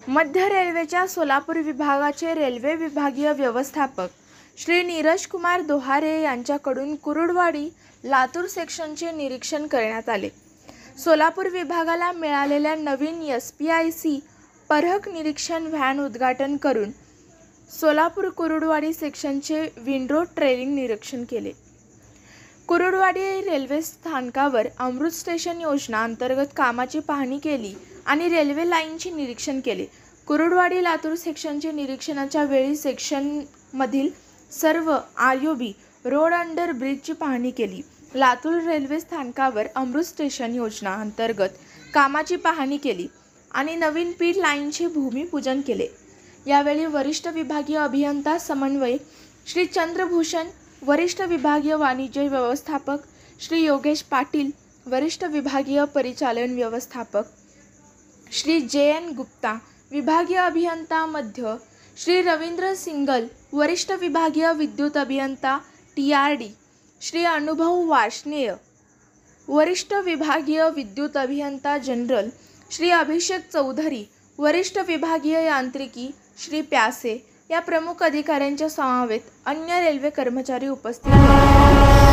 मध्य रेल्वेच्या सोलापूर विभागाचे रेल्वे विभागीय व्यवस्थापक श्री नीरज कुमार दोहारे यांच्याकडून कुरुडवाडी लातूर सेक्शनचे निरीक्षण करण्यात आले। सोलापूर विभागाला मिळालेल्या नवीन SPIC परहक निरीक्षण व्हॅन उद्घाटन करून सोलापूर कुरुडवाडी सेक्शनचे विंडो ट्रेलिंग निरीक्षण केले। कुरुडवाडी रेल्वे स्थानकावर अमृत स्टेशन योजना अंतर्गत कामाची पाहणी केली आणि रेल्वे लाईनचे निरीक्षण केले। कुरुडवाडी लातूर सेक्शनचे निरीक्षणाच्या वेळी सेक्शनमधील सर्व ROB रोड अंडर ब्रिजची पाहणी केली। लातूर रेल्वे स्थानकावर अमृत स्टेशन योजना अंतर्गत कामाची पाहणी केली आणि नवीन पीठ लाईनचे भूमिपूजन केले। यावेळी वरिष्ठ विभागीय अभियंता समन्वय श्री चंद्रभूषण, वरिष्ठ विभागीय वाणिज्य व्यवस्थापक श्री योगेश पाटील, वरिष्ठ विभागीय परिचालन व्यवस्थापक श्री JN गुप्ता, विभागीय अभियंता मध्य श्री रवींद्र सिंगल, वरिष्ठ विभागीय विद्युत अभियंता TRD श्री अनुभव वार्ष्णेय, वरिष्ठ विभागीय विद्युत अभियंता जनरल श्री अभिषेक चौधरी, वरिष्ठ विभागीय यांत्रिकी श्री प्यासे या प्रमुख अधिकाऱ्यांच्या समवेत अन्य रेल्वे कर्मचारी उपस्थित होते।